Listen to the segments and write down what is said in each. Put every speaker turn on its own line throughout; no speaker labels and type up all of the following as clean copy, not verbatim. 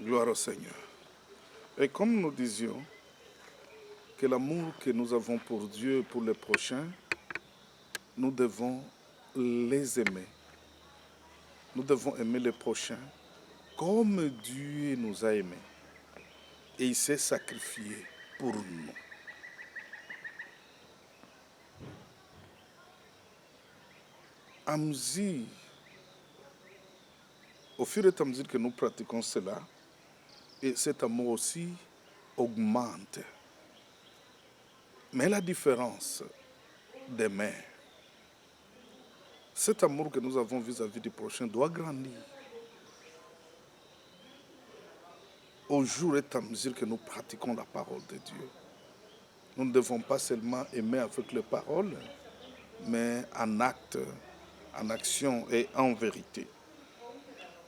Gloire au Seigneur. Et comme nous disions que l'amour que nous avons pour Dieu et pour les prochains, nous devons les aimer. Nous devons aimer les prochains comme Dieu nous a aimés. Et il s'est sacrifié pour nous. À mesure, au fur et à mesure que nous pratiquons cela, et cet amour aussi augmente. Mais la différence d'aimer, cet amour que nous avons vis-à-vis du prochain doit grandir. Au jour et à mesure que nous pratiquons la parole de Dieu. Nous ne devons pas seulement aimer avec les paroles, mais en acte, en action et en vérité.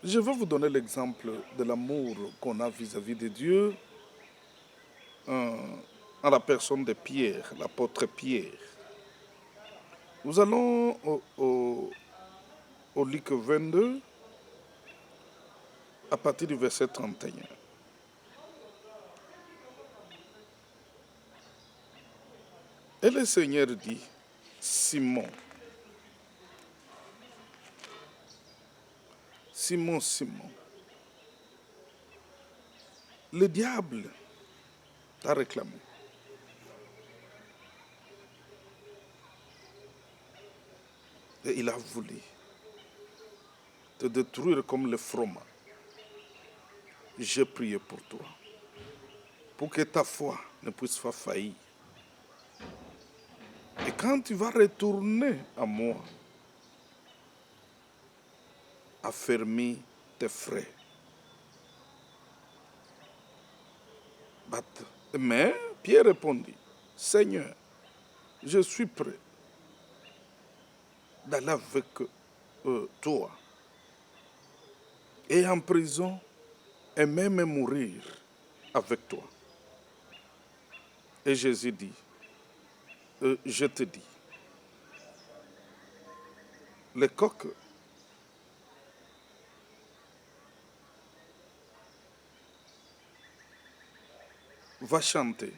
Je vais vous donner l'exemple de l'amour qu'on a vis-à-vis de Dieu en la personne de Pierre, l'apôtre Pierre. Nous allons au Luc 22, à partir du verset 31. Et le Seigneur dit, Simon, Simon, Simon, le diable t'a réclamé. Et il a voulu te détruire comme le froment. J'ai prié pour toi, pour que ta foi ne puisse pas faillir. Et quand tu vas retourner à moi, affermis tes frais. Mais Pierre répondit, Seigneur, je suis prêt d'aller avec toi et en prison et même mourir avec toi. Et Jésus dit, je te dis, le coq va chanter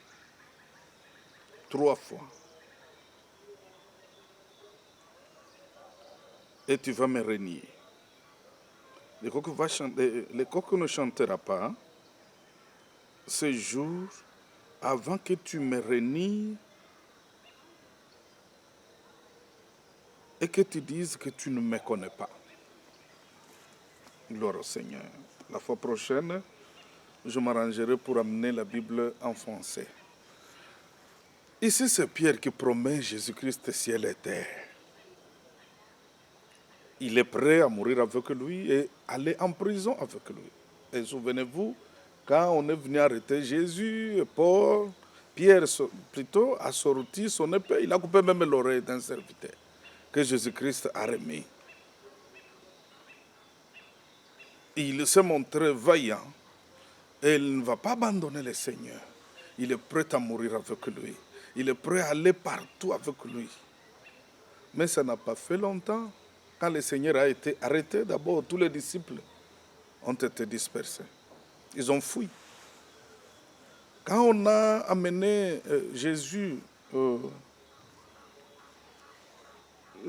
3 fois et tu vas me renier. Le coq ne chantera pas ce jour avant que tu me renies et que tu dises que tu ne me connais pas. Gloire au Seigneur. La fois prochaine, je m'arrangerai pour amener la Bible en français. Ici, c'est Pierre qui promet Jésus-Christ ciel et terre. Il est prêt à mourir avec lui et aller en prison avec lui. Et souvenez-vous, quand on est venu arrêter Jésus, Paul, Pierre plutôt, a sorti son épée. Il a coupé même l'oreille d'un serviteur que Jésus-Christ a remis. Il s'est montré vaillant et il ne va pas abandonner le Seigneur. Il est prêt à mourir avec lui. Il est prêt à aller partout avec lui. Mais ça n'a pas fait longtemps. Quand le Seigneur a été arrêté, d'abord, tous les disciples ont été dispersés. Ils ont fui. Quand on a amené Jésus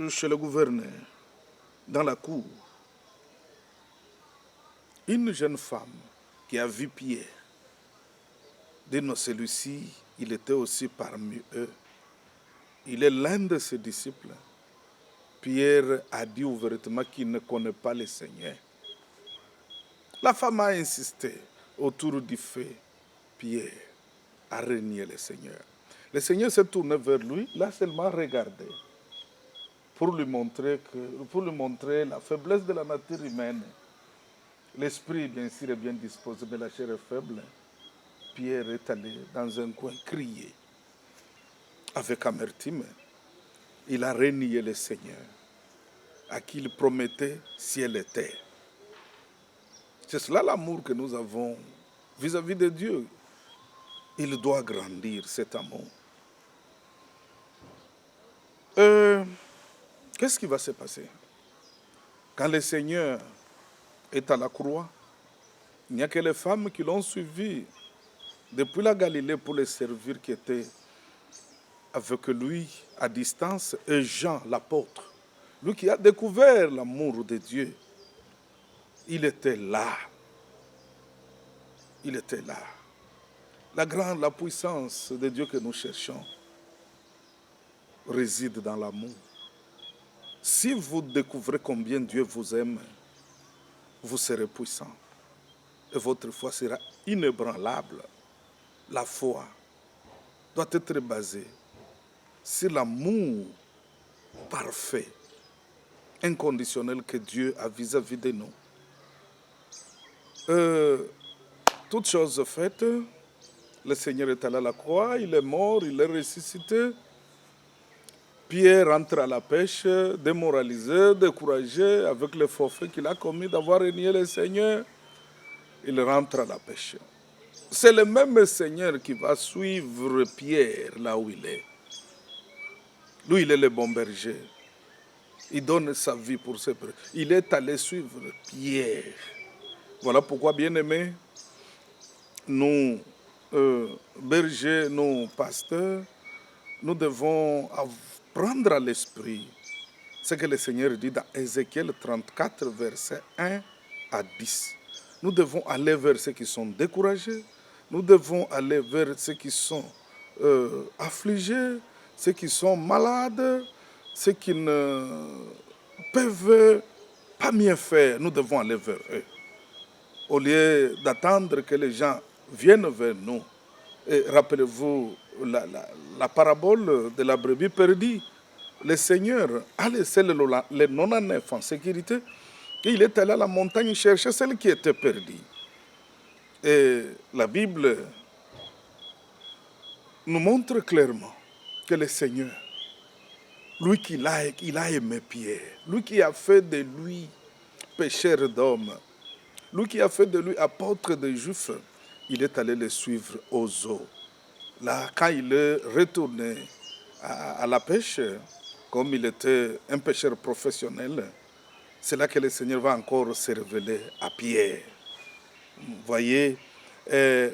chez le gouverneur, dans la cour, une jeune femme qui a vu Pierre, dit non, celui-ci, il était aussi parmi eux. Il est l'un de ses disciples. Pierre a dit ouvertement qu'il ne connaît pas le Seigneur. La femme a insisté autour du feu. Pierre a renié le Seigneur. Le Seigneur s'est tourné vers lui, l'a seulement regardé pour lui montrer la faiblesse de la nature humaine. L'esprit, bien sûr, est bien disposé, mais la chair est faible. Pierre est allé dans un coin crier avec amertume. Il a renié le Seigneur, à qui il promettait ciel et terre. C'est cela l'amour que nous avons vis-à-vis de Dieu. Il doit grandir, cet amour. Qu'est-ce qui va se passer quand le Seigneur est à la croix? Il n'y a que les femmes qui l'ont suivi depuis la Galilée pour les servir qui étaient avec lui à distance, et Jean, l'apôtre, lui qui a découvert l'amour de Dieu, il était là. Il était là. La puissance de Dieu que nous cherchons réside dans l'amour. Si vous découvrez combien Dieu vous aime, vous serez puissant. Et votre foi sera inébranlable. La foi doit être basée sur l'amour parfait, inconditionnel que Dieu a vis-à-vis de nous. Toutes choses faites, le Seigneur est allé à la croix, il est mort, il est ressuscité. Pierre entre à la pêche, démoralisé, découragé, avec le forfait qu'il a commis d'avoir renié le Seigneur. Il rentre à la pêche. C'est le même Seigneur qui va suivre Pierre là où il est. Lui, il est le bon berger. Il donne sa vie pour ses prêtres. Il est allé suivre Pierre. Voilà pourquoi, bien-aimés, nous, bergers, nous, pasteurs, nous devons prendre à l'esprit ce que le Seigneur dit dans Ézéchiel 34, versets 1 à 10. Nous devons aller vers ceux qui sont découragés. Nous devons aller vers ceux qui sont affligés, ceux qui sont malades, ceux qui ne peuvent pas mieux faire. Nous devons aller vers eux. Au lieu d'attendre que les gens viennent vers nous. Et rappelez-vous la parabole de la brebis perdue. Le Seigneur a laissé les 99 en sécurité et il est allé à la montagne chercher celle qui était perdue. Et la Bible nous montre clairement que le Seigneur, lui il a aimé Pierre, lui qui a fait de lui pécheur d'hommes, lui qui a fait de lui apôtre des Juifs, il est allé le suivre aux eaux. Là, quand il est retourné à la pêche, comme il était un pêcheur professionnel, c'est là que le Seigneur va encore se révéler à Pierre. Vous voyez,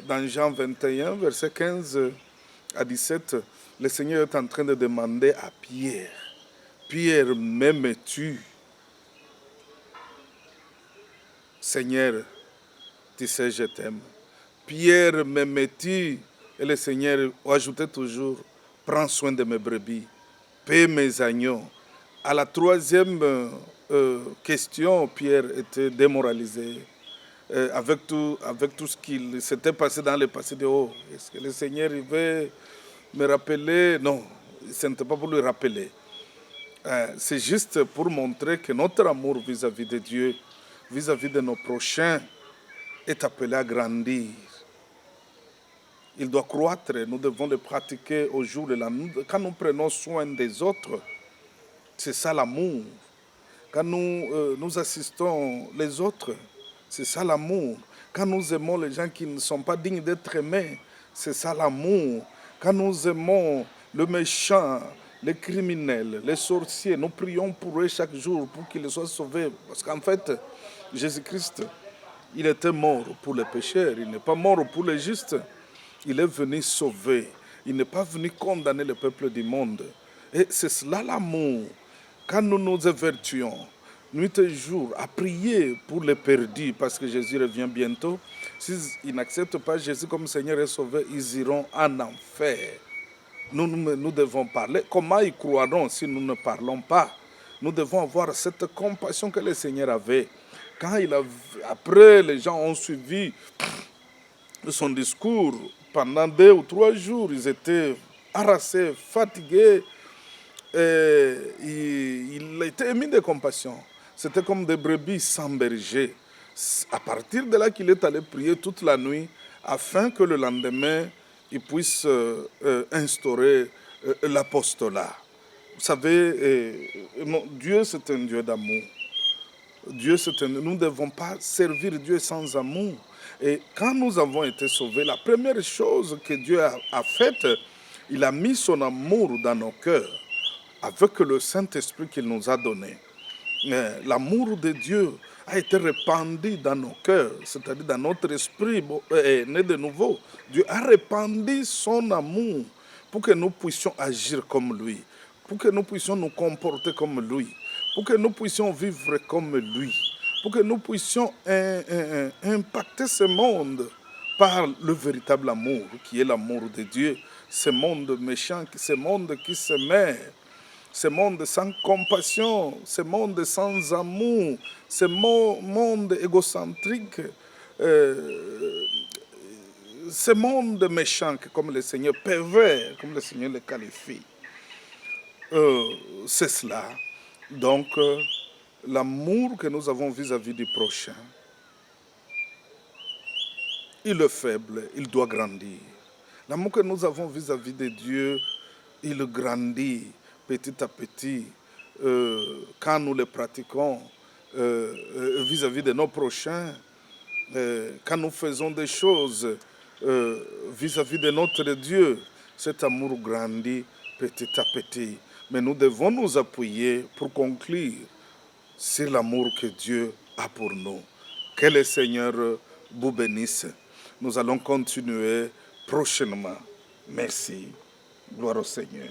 dans Jean 21, verset 15 à 17, le Seigneur est en train de demander à Pierre, Pierre, m'aimes-tu? Seigneur, tu sais, je t'aime. Pierre, m'aimes-tu? Et le Seigneur ajoutait toujours, prends soin de mes brebis, paie mes agneaux. À la troisième question, Pierre était démoralisé. Avec tout ce qu'il s'était passé dans le passé de haut. Est-ce que le Seigneur il veut me rappeler? Non, ce n'était pas pour lui rappeler. C'est juste pour montrer que notre amour vis-à-vis de Dieu, vis-à-vis de nos prochains, est appelé à grandir. Il doit croître, nous devons le pratiquer au jour de la nuit. Quand nous prenons soin des autres, c'est ça l'amour. Quand nous assistons les autres, c'est ça l'amour. Quand nous aimons les gens qui ne sont pas dignes d'être aimés, c'est ça l'amour. Quand nous aimons le méchant, les criminels, les sorciers, nous prions pour eux chaque jour pour qu'ils soient sauvés. Parce qu'en fait, Jésus-Christ, il était mort pour les pécheurs, il n'est pas mort pour les justes. Il est venu sauver. Il n'est pas venu condamner le peuple du monde. Et c'est cela l'amour. Quand nous nous évertuons, nuit et jour, à prier pour les perdus, parce que Jésus revient bientôt, s'ils n'acceptent pas Jésus comme Seigneur et Sauveur, ils iront en enfer. Nous devons parler. Comment ils croiront si nous ne parlons pas? Nous devons avoir cette compassion que le Seigneur avait. Après, les gens ont suivi son discours pendant 2 ou 3 jours. Ils étaient harassés, fatigués. Et il était émis de compassion. C'était comme des brebis sans berger. À partir de là qu'il est allé prier toute la nuit afin que le lendemain, il puisse instaurer l'apostolat. Vous savez, Dieu c'est un Dieu d'amour. Nous ne devons pas servir Dieu sans amour. Et quand nous avons été sauvés, la première chose que Dieu a faite, il a mis son amour dans nos cœurs avec le Saint-Esprit qu'il nous a donné. l'amour de Dieu a été répandu dans nos cœurs, c'est-à-dire dans notre esprit né de nouveau. Dieu a répandu son amour pour que nous puissions agir comme lui, pour que nous puissions nous comporter comme lui, pour que nous puissions vivre comme lui, pour que nous puissions impacter ce monde par le véritable amour, qui est l'amour de Dieu, ce monde méchant, ce monde qui se met, ce monde sans compassion, ce monde sans amour, ce monde égocentrique, ce monde méchant, comme le Seigneur, pervers, comme le Seigneur le qualifie. C'est cela. Donc, l'amour que nous avons vis-à-vis du prochain, il est faible, il doit grandir. L'amour que nous avons vis-à-vis de Dieu, il grandit petit à petit quand nous le pratiquons vis-à-vis de nos prochains, quand nous faisons des choses vis-à-vis de notre Dieu. Cet amour grandit petit à petit. Mais nous devons nous appuyer pour conclure sur l'amour que Dieu a pour nous. Que le Seigneur vous bénisse. Nous allons continuer prochainement. Merci. Gloire au Seigneur.